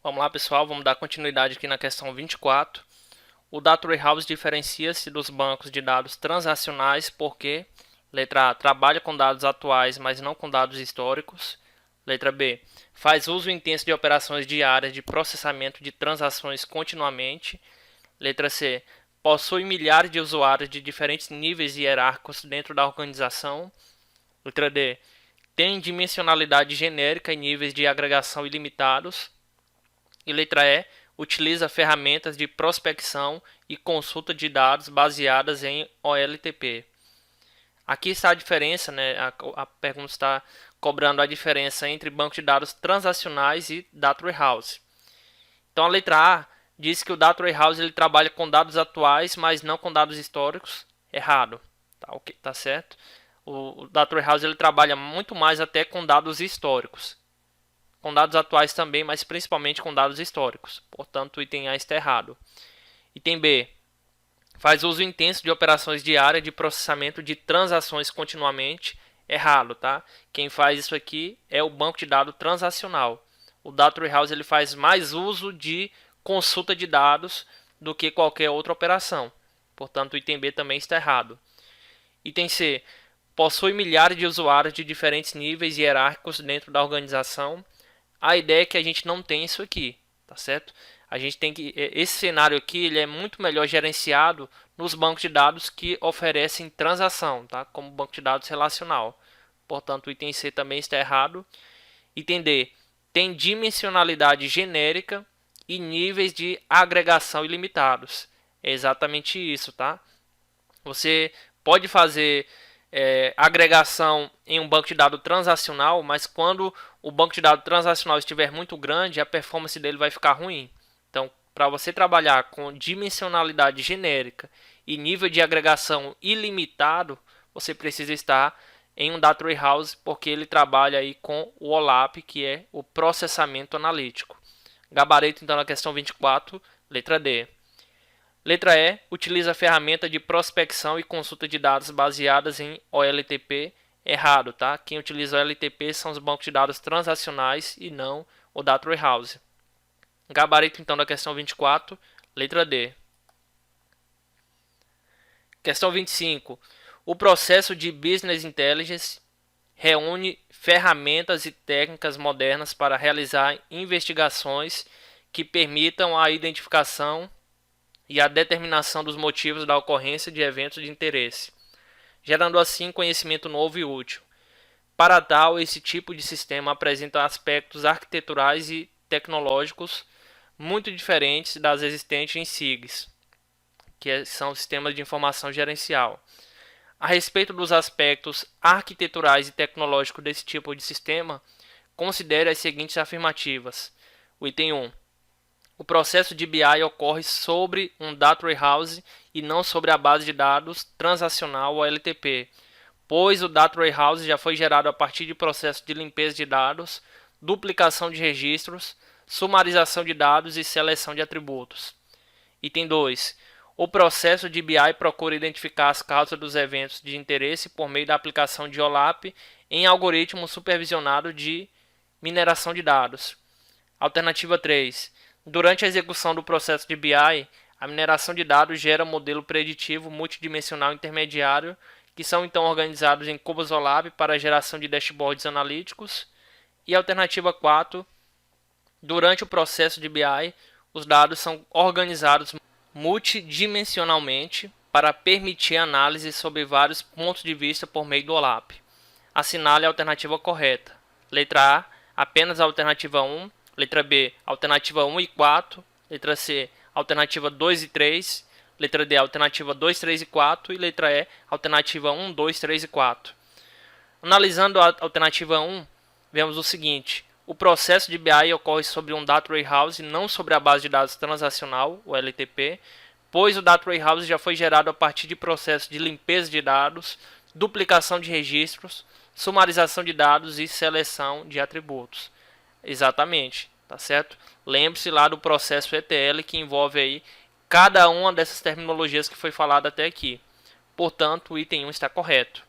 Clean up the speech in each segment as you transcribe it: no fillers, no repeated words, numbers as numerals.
Vamos lá, pessoal, vamos dar continuidade aqui na questão 24. O Data Warehouse diferencia-se dos bancos de dados transacionais porque, letra A, trabalha com dados atuais, mas não com dados históricos. Letra B, faz uso intenso de operações diárias de processamento de transações continuamente. Letra C, possui milhares de usuários de diferentes níveis hierárquicos dentro da organização. Letra D, tem dimensionalidade genérica e níveis de agregação ilimitados. E letra E, utiliza ferramentas de prospecção e consulta de dados baseadas em OLTP. Aqui está a diferença, né? A pergunta está cobrando a diferença entre banco de dados transacionais e Data Warehouse. Então a letra A diz que o Data Warehouse ele trabalha com dados atuais, mas não com dados históricos. Errado, tá, okay, tá certo? O Data Warehouse ele trabalha muito mais até com dados históricos. Com dados atuais também, mas principalmente com dados históricos. Portanto, o item A está errado. Item B. Faz uso intenso de operações diárias de processamento de transações continuamente. Errado, tá? Quem faz isso aqui é o banco de dados transacional. O Data Warehouse ele faz mais uso de consulta de dados do que qualquer outra operação. Portanto, o item B também está errado. Item C. Possui milhares de usuários de diferentes níveis hierárquicos dentro da organização. A ideia é que a gente não tem isso aqui, tá certo? A gente tem que esse cenário aqui ele é muito melhor gerenciado nos bancos de dados que oferecem transação, tá? Como banco de dados relacional. Portanto, o item C também está errado. Item D tem dimensionalidade genérica e níveis de agregação ilimitados. É exatamente isso, tá? Você pode fazer agregação em um banco de dados transacional, mas quando o banco de dados transacional estiver muito grande, a performance dele vai ficar ruim. Então, para você trabalhar com dimensionalidade genérica e nível de agregação ilimitado, você precisa estar em um Data Warehouse, porque ele trabalha aí com o OLAP, que é o processamento analítico. Gabarito, então, na questão 24, letra D. Letra E, utiliza a ferramenta de prospecção e consulta de dados baseadas em OLTP. Errado, tá? Quem utiliza OLTP são os bancos de dados transacionais e não o Data Warehouse. Gabarito, então, da questão 24, letra D. Questão 25. O processo de Business Intelligence reúne ferramentas e técnicas modernas para realizar investigações que permitam a identificação e a determinação dos motivos da ocorrência de eventos de interesse, gerando assim conhecimento novo e útil. Para tal, esse tipo de sistema apresenta aspectos arquiteturais e tecnológicos muito diferentes das existentes em SIGs, que são sistemas de informação gerencial. A respeito dos aspectos arquiteturais e tecnológicos desse tipo de sistema, considere as seguintes afirmativas. O item 1. O processo de BI ocorre sobre um Data Warehouse e não sobre a base de dados transacional ou LTP, pois o Data Warehouse já foi gerado a partir de processo de limpeza de dados, duplicação de registros, sumarização de dados e seleção de atributos. Item 2. O processo de BI procura identificar as causas dos eventos de interesse por meio da aplicação de OLAP em algoritmo supervisionado de mineração de dados. Alternativa 3. Durante a execução do processo de BI, a mineração de dados gera um modelo preditivo multidimensional intermediário, que são então organizados em cubos OLAP para a geração de dashboards analíticos. E alternativa 4. Durante o processo de BI, os dados são organizados multidimensionalmente para permitir análise sobre vários pontos de vista por meio do OLAP. Assinale a alternativa correta. Letra A, apenas a alternativa 1. Letra B, alternativa 1 e 4. Letra C, alternativa 2 e 3. Letra D, alternativa 2, 3 e 4. E letra E, alternativa 1, 2, 3 e 4. Analisando a alternativa 1, vemos o seguinte. O processo de BI ocorre sobre um Data Warehouse, não sobre a base de dados transacional, o LTP, pois o Data Warehouse já foi gerado a partir de processos de limpeza de dados, duplicação de registros, sumarização de dados e seleção de atributos. Exatamente, tá certo? Lembre-se lá do processo ETL que envolve aí cada uma dessas terminologias que foi falada até aqui. Portanto, o item 1 está correto.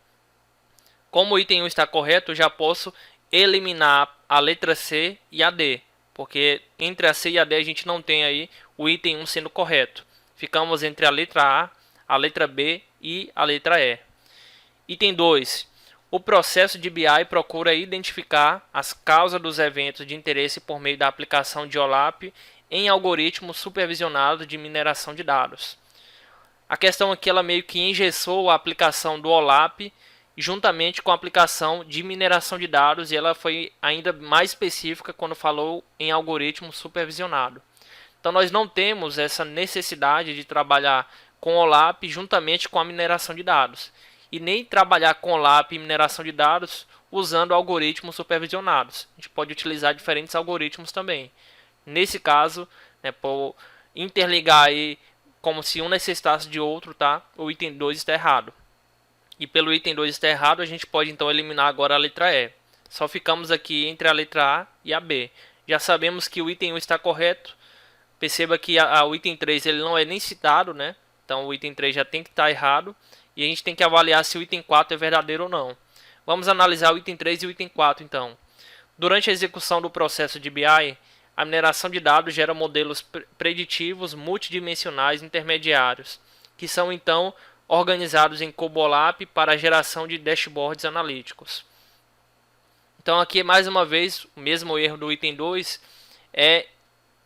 Como o item 1 está correto, eu já posso eliminar a letra C e a D, porque entre a C e a D a gente não tem aí o item 1 sendo correto. Ficamos entre a letra A letra B e a letra E. Item 2. O processo de BI procura identificar as causas dos eventos de interesse por meio da aplicação de OLAP em algoritmos supervisionados de mineração de dados. A questão aqui ela meio que engessou a aplicação do OLAP juntamente com a aplicação de mineração de dados, e ela foi ainda mais específica quando falou em algoritmo supervisionado. Então nós não temos essa necessidade de trabalhar com OLAP juntamente com a mineração de dados, e nem trabalhar com OLAP e mineração de dados usando algoritmos supervisionados. A gente pode utilizar diferentes algoritmos também. Nesse caso, por interligar aí como se um necessitasse de outro, tá? O item 2 está errado. E pelo item 2 está errado, a gente pode então eliminar agora a letra E. Só ficamos aqui entre a letra A e a B. Já sabemos que o item 1 está correto. Perceba que o item 3 ele não é nem citado, né? Então o item 3 já tem que estar errado. E a gente tem que avaliar se o item 4 é verdadeiro ou não. Vamos analisar o item 3 e o item 4 então. Durante a execução do processo de BI, a mineração de dados gera modelos preditivos multidimensionais intermediários, que são então organizados em COBOLAP para a geração de dashboards analíticos. Então aqui mais uma vez o mesmo erro do item 2 é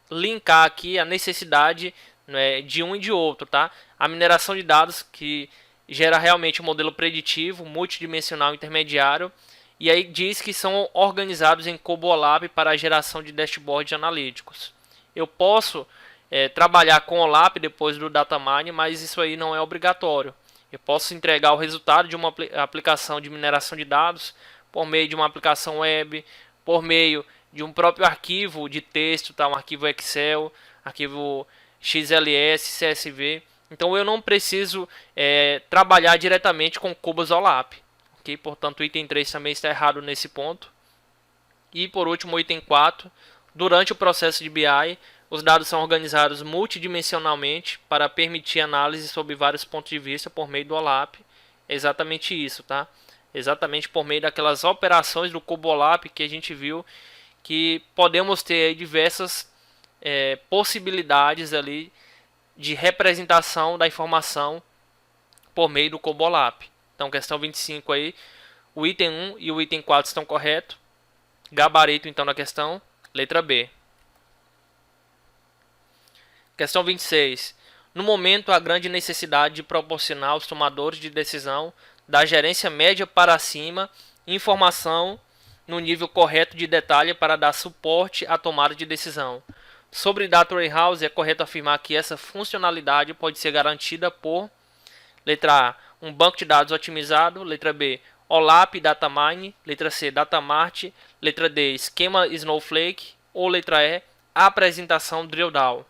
linkar aqui a necessidade, né, de um e de outro, tá? A mineração de dados que gera realmente um modelo preditivo multidimensional intermediário, e aí diz que são organizados em COBOLAP para a geração de dashboards analíticos. Eu posso trabalhar com OLAP depois do data mining, mas isso aí não é obrigatório. Eu posso entregar o resultado de uma aplicação de mineração de dados por meio de uma aplicação web, por meio de um próprio arquivo de texto, tá? Um arquivo Excel, arquivo XLS, CSV. Então eu não preciso trabalhar diretamente com cubos OLAP. Okay? Portanto, o item 3 também está errado nesse ponto. E por último, o item 4. Durante o processo de BI, os dados são organizados multidimensionalmente para permitir análise sob vários pontos de vista por meio do OLAP. É exatamente isso, tá? Exatamente por meio daquelas operações do COBOLAP que a gente viu, que podemos ter diversas possibilidades ali de representação da informação por meio do COBOLAP. Então, questão 25 aí, o item 1 e o item 4 estão corretos. Gabarito, então, na questão, letra B. Questão 26. No momento, há grande necessidade de proporcionar aos tomadores de decisão da gerência média para cima informação no nível correto de detalhe para dar suporte à tomada de decisão. Sobre Data Warehouse, é correto afirmar que essa funcionalidade pode ser garantida por letra A, um banco de dados otimizado, letra B, OLAP Datamine, letra C, Datamart, letra D, esquema Snowflake, ou letra E, apresentação Drill Down.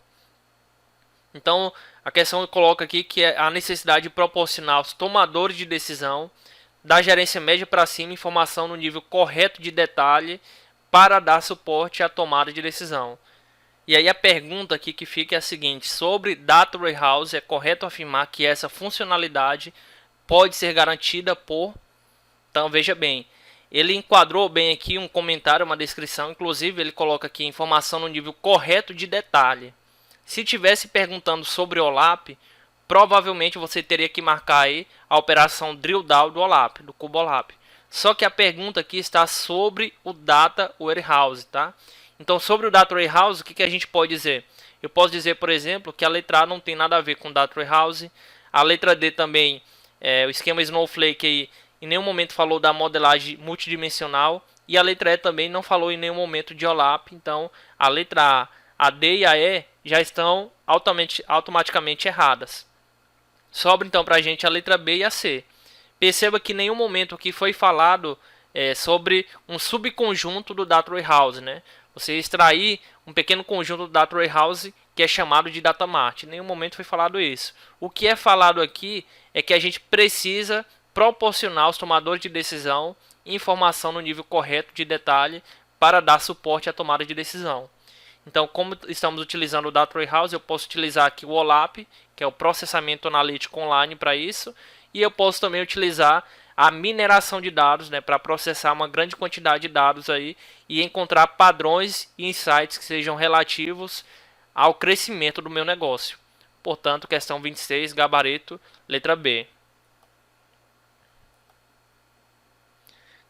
Então, a questão coloca aqui que é a necessidade de proporcionar aos tomadores de decisão da gerência média para cima informação no nível correto de detalhe para dar suporte à tomada de decisão. E aí a pergunta aqui que fica é a seguinte: sobre Data Warehouse, é correto afirmar que essa funcionalidade pode ser garantida por... Então veja bem, ele enquadrou bem aqui um comentário, uma descrição, inclusive ele coloca aqui informação no nível correto de detalhe. Se tivesse perguntando sobre OLAP, provavelmente você teria que marcar aí a operação Drill Down do OLAP, do COBOLAP. Só que a pergunta aqui está sobre o Data Warehouse, tá? Então, sobre o Data Warehouse, o que a gente pode dizer? Eu posso dizer, por exemplo, que a letra A não tem nada a ver com Data Warehouse. A letra D também, o esquema Snowflake aí, em nenhum momento falou da modelagem multidimensional. E a letra E também não falou em nenhum momento de OLAP. Então, a letra A, D e a E já estão automaticamente erradas. Sobra então para a gente a letra B e a C. Perceba que em nenhum momento aqui foi falado sobre um subconjunto do Data Warehouse, né? Você extrair um pequeno conjunto do Data Warehouse que é chamado de Datamart. Em nenhum momento foi falado isso. O que é falado aqui é que a gente precisa proporcionar aos tomadores de decisão informação no nível correto de detalhe para dar suporte à tomada de decisão. Então, como estamos utilizando o Data Warehouse, eu posso utilizar aqui o OLAP, que é o processamento analítico online para isso, e eu posso também utilizar a mineração de dados, né, para processar uma grande quantidade de dados aí e encontrar padrões e insights que sejam relativos ao crescimento do meu negócio. Portanto, questão 26, gabarito, letra B.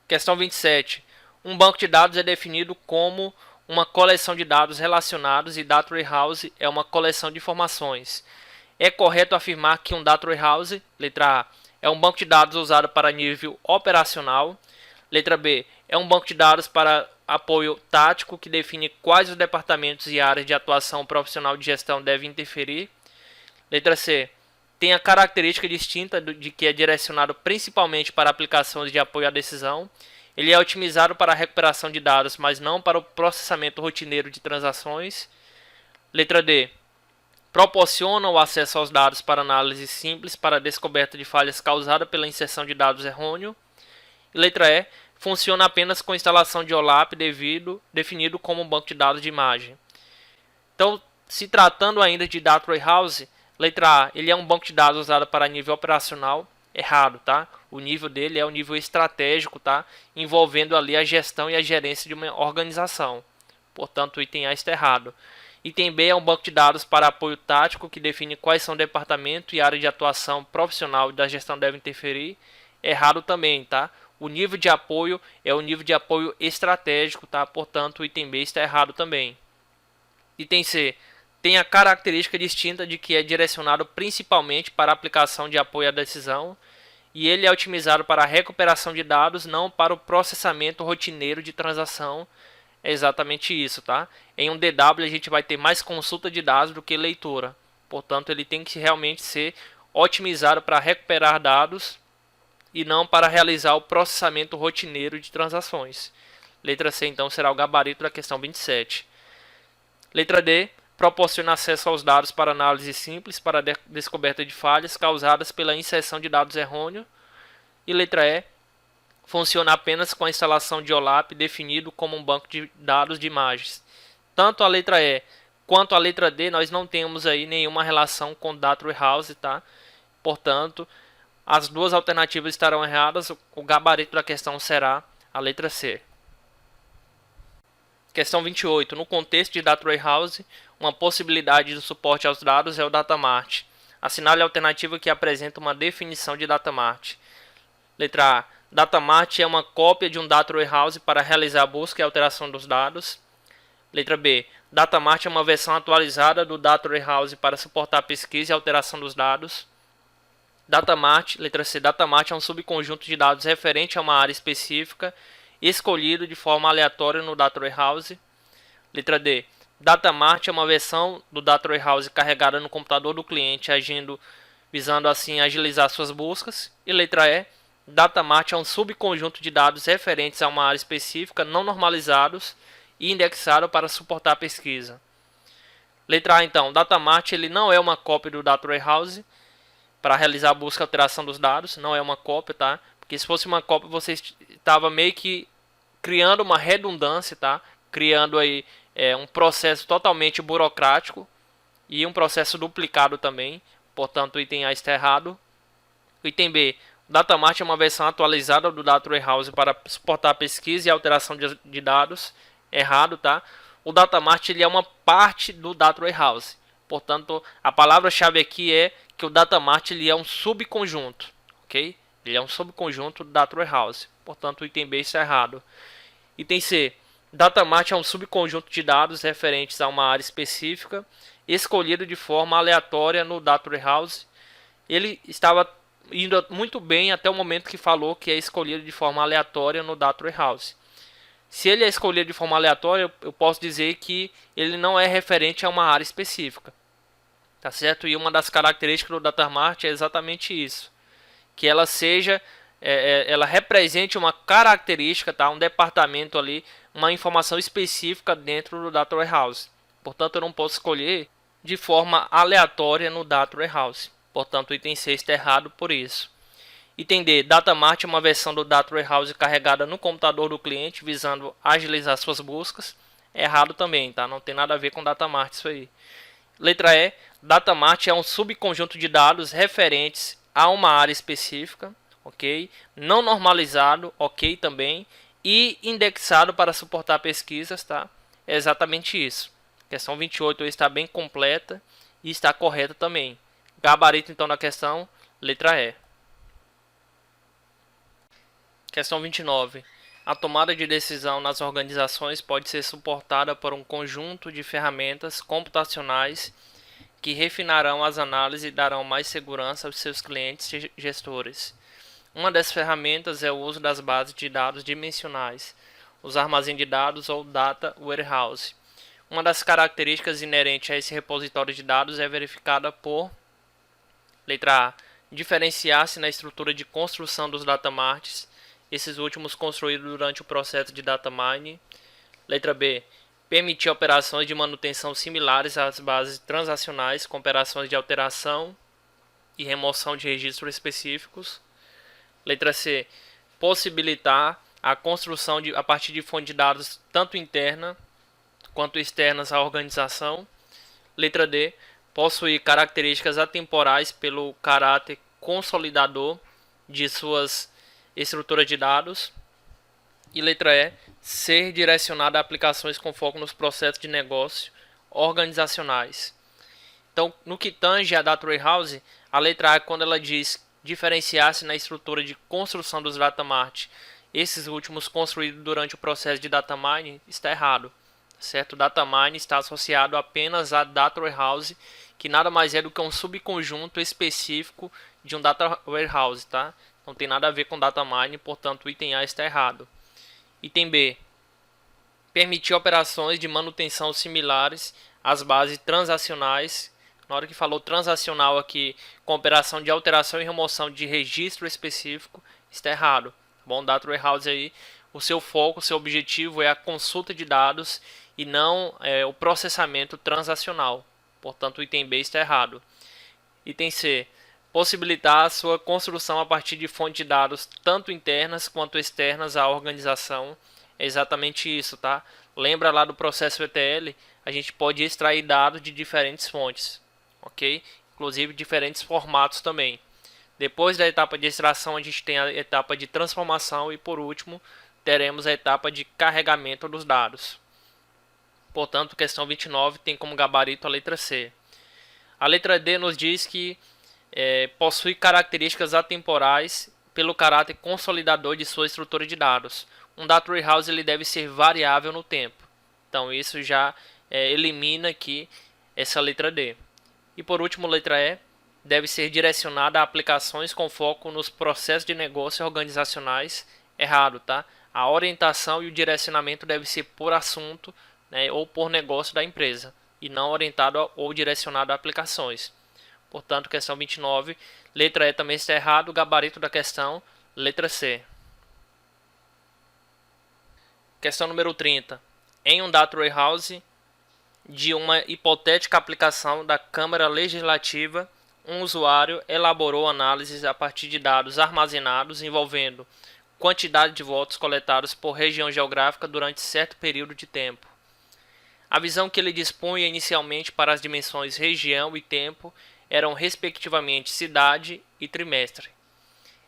Questão 27. Um banco de dados é definido como uma coleção de dados relacionados e Data Warehouse é uma coleção de informações. É correto afirmar que um Data Warehouse, letra A, é um banco de dados usado para nível operacional. Letra B, é um banco de dados para apoio tático que define quais os departamentos e áreas de atuação profissional de gestão devem interferir. Letra C, tem a característica distinta de que é direcionado principalmente para aplicações de apoio à decisão. Ele é otimizado para a recuperação de dados, mas não para o processamento rotineiro de transações. Letra D, proporciona o acesso aos dados para análise simples para a descoberta de falhas causadas pela inserção de dados errôneo. E letra E, funciona apenas com instalação de OLAP definido como um banco de dados de imagem. Então, se tratando ainda de Data Warehouse, letra A, ele é um banco de dados usado para nível operacional. Errado, tá? O nível dele é o nível estratégico, tá? Envolvendo ali a gestão e a gerência de uma organização. Portanto, o item A está errado. Item B é um banco de dados para apoio tático que define quais são o departamento e área de atuação profissional da gestão devem interferir. Errado também, tá? O nível de apoio é o nível de apoio estratégico, tá? Portanto, o item B está errado também. Item C tem a característica distinta de que é direcionado principalmente para a aplicação de apoio à decisão e ele é otimizado para a recuperação de dados, não para o processamento rotineiro de transação. É exatamente isso, tá? Em um DW a gente vai ter mais consulta de dados do que leitura. Portanto, ele tem que realmente ser otimizado para recuperar dados e não para realizar o processamento rotineiro de transações. Letra C, então, será o gabarito da questão 27. Letra D, proporciona acesso aos dados para análise simples para a descoberta de falhas causadas pela inserção de dados errôneos. E letra E, funciona apenas com a instalação de OLAP definido como um banco de dados de imagens. Tanto a letra E quanto a letra D nós não temos aí nenhuma relação com Data Warehouse, tá? Portanto, as duas alternativas estarão erradas. O gabarito da questão será a letra C. Questão 28. No contexto de Data Warehouse, uma possibilidade de suporte aos dados é o Datamart. Assinale a alternativa que apresenta uma definição de Datamart. Letra A. Datamart é uma cópia de um Data Warehouse para realizar a busca e alteração dos dados. Letra B. Datamart é uma versão atualizada do Data Warehouse para suportar a pesquisa e alteração dos dados. Datamart, letra C. Datamart é um subconjunto de dados referente a uma área específica escolhido de forma aleatória no Data Warehouse. Letra D. Datamart é uma versão do Data Warehouse carregada no computador do cliente, visando assim agilizar suas buscas. E letra E. Datamart é um subconjunto de dados referentes a uma área específica não normalizados e indexado para suportar a pesquisa. Letra A, então. Datamart ele não é uma cópia do Data Warehouse para realizar a busca e alteração dos dados. Não é uma cópia, tá? Porque se fosse uma cópia, você estava meio que criando uma redundância, tá? Criando aí um processo totalmente burocrático e um processo duplicado também. Portanto, o item A está errado. O item B. Datamart é uma versão atualizada do Data Warehouse para suportar a pesquisa e alteração de dados. Errado, tá? O Datamart ele é uma parte do Data Warehouse. Portanto, a palavra-chave aqui é que o Datamart ele é um subconjunto, ok? Ele é um subconjunto do Data Warehouse. Portanto, o item B está errado. Item C. Datamart é um subconjunto de dados referentes a uma área específica, escolhido de forma aleatória no Data Warehouse. Ele estava indo muito bem até o momento que falou que é escolhido de forma aleatória no Data Warehouse. Se ele é escolhido de forma aleatória, eu posso dizer que ele não é referente a uma área específica. Tá certo? E uma das características do Datamart é exatamente isso. Que ela seja, ela represente uma característica, tá? Um departamento ali, uma informação específica dentro do Data Warehouse. Portanto, eu não posso escolher de forma aleatória no Data Warehouse. Portanto, o item C está errado por isso. Item D. Datamart é uma versão do Data Warehouse carregada no computador do cliente, visando agilizar suas buscas. Errado também, tá? Não tem nada a ver com Datamart isso aí. Letra E. Datamart é um subconjunto de dados referentes a uma área específica. ok? Não normalizado, ok também. E indexado para suportar pesquisas, tá? É exatamente isso. Questão 28 está bem completa e está correta também. Gabarito então da questão, letra E. Questão 29. A tomada de decisão nas organizações pode ser suportada por um conjunto de ferramentas computacionais que refinarão as análises e darão mais segurança aos seus clientes e gestores. Uma dessas ferramentas é o uso das bases de dados dimensionais, os armazéns de dados ou data warehouse. Uma das características inerentes a esse repositório de dados é verificada por: letra A, diferenciar-se na estrutura de construção dos datamarts, esses últimos construídos durante o processo de data mining. Letra B, permitir operações de manutenção similares às bases transacionais com operações de alteração e remoção de registros específicos. Letra C, possibilitar a construção a partir de fontes de dados tanto interna quanto externas à organização. Letra D, possuir características atemporais pelo caráter consolidador de suas estruturas de dados. E letra E, ser direcionada a aplicações com foco nos processos de negócio organizacionais. Então, no que tange a Data Warehouse, a letra A, quando ela diz diferenciar-se na estrutura de construção dos datamart, esses últimos construídos durante o processo de data mining, está errado. Certo? Data mining está associado apenas a Data Warehouse, que nada mais é do que um subconjunto específico de um Data Warehouse, tá? Não tem nada a ver com Data Mining, portanto o item A está errado. Item B, permitir operações de manutenção similares às bases transacionais. Na hora que falou transacional aqui, com operação de alteração e remoção de registro específico, está errado. Bom, Data Warehouse aí, o seu foco, o seu objetivo é a consulta de dados e não o processamento transacional. Portanto, o item B está errado. Item C, possibilitar a sua construção a partir de fontes de dados tanto internas quanto externas à organização. É exatamente isso, tá? Lembra lá do processo ETL? A gente pode extrair dados de diferentes fontes, ok? Inclusive diferentes formatos também. Depois da etapa de extração, a gente tem a etapa de transformação e, por último, teremos a etapa de carregamento dos dados. Portanto, questão 29 tem como gabarito a letra C. A letra D nos diz que possui características atemporais pelo caráter consolidador de sua estrutura de dados. Um Data Warehouse ele deve ser variável no tempo. Então, isso já elimina aqui essa letra D. E por último, letra E, deve ser direcionada a aplicações com foco nos processos de negócio organizacionais. Errado, tá? A orientação e o direcionamento deve ser por assunto, né, ou por negócio da empresa, e não orientado ou direcionado a aplicações. Portanto, questão 29, letra E também está errado, o gabarito da questão, letra C. Questão número 30. Em um Data Warehouse de uma hipotética aplicação da Câmara Legislativa, um usuário elaborou análises a partir de dados armazenados envolvendo quantidade de votos coletados por região geográfica durante certo período de tempo. A visão que ele dispunha inicialmente para as dimensões região e tempo eram respectivamente cidade e trimestre.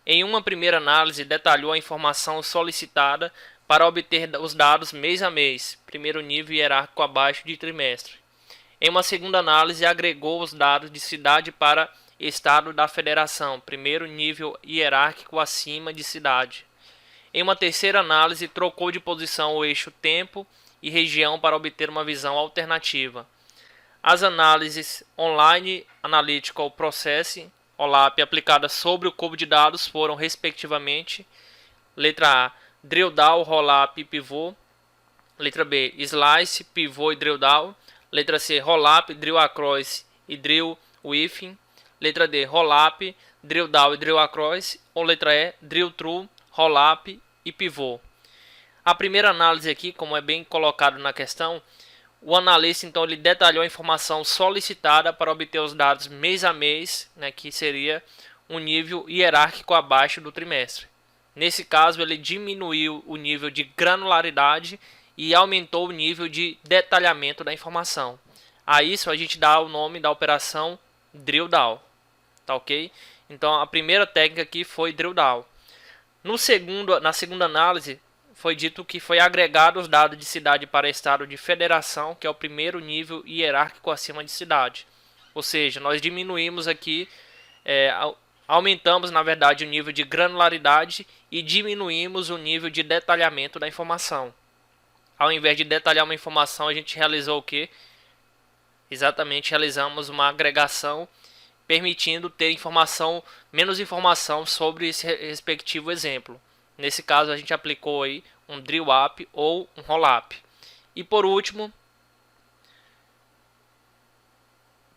Em uma primeira análise, detalhou a informação solicitada para obter os dados mês a mês, primeiro nível hierárquico abaixo de trimestre. Em uma segunda análise, agregou os dados de cidade para estado da federação, primeiro nível hierárquico acima de cidade. Em uma terceira análise, trocou de posição o eixo tempo e região para obter uma visão alternativa. As análises Online Analytical Processing, OLAP, aplicadas sobre o cubo de dados foram, respectivamente, letra A, Drill Down, Rollup e Pivô, letra B, Slice, Pivô e Drill Down, letra C, Rollup, Drill Across e Drill Within, letra D, Rollup, Drill Down e Drill Across, ou letra E, Drill Through, Rollup e Pivô. A primeira análise aqui, como é bem colocado na questão, o analista então ele detalhou a informação solicitada para obter os dados mês a mês, né, que seria um nível hierárquico abaixo do trimestre. Nesse caso, ele diminuiu o nível de granularidade e aumentou o nível de detalhamento da informação. A isso a gente dá o nome da operação Drill Down, tá ok? Então a primeira técnica aqui foi drill down. Na segunda análise, foi dito que foi agregado os dados de cidade para estado de federação, que é o primeiro nível hierárquico acima de cidade. Ou seja, nós diminuímos aqui, aumentamos na verdade o nível de granularidade e diminuímos o nível de detalhamento da informação. Ao invés de detalhar uma informação, a gente realizou o que? Exatamente, realizamos uma agregação, permitindo ter menos informação sobre esse respectivo exemplo. Nesse caso, a gente aplicou aí um drill up ou um roll up. E por último,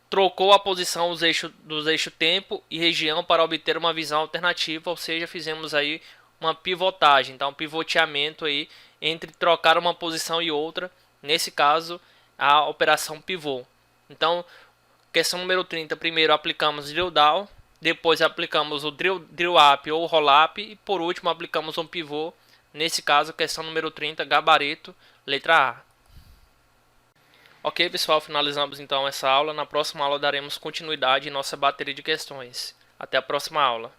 trocou a posição dos eixos tempo e região para obter uma visão alternativa, ou seja, fizemos aí uma pivotagem, então um pivoteamento aí entre trocar uma posição e outra, nesse caso a operação pivô. Então, questão número 30, primeiro aplicamos drill down, depois aplicamos o drill up ou roll up e por último aplicamos um pivô, nesse caso questão número 30, gabarito, letra A. Ok, pessoal, finalizamos então essa aula. Na próxima aula daremos continuidade em nossa bateria de questões. Até a próxima aula.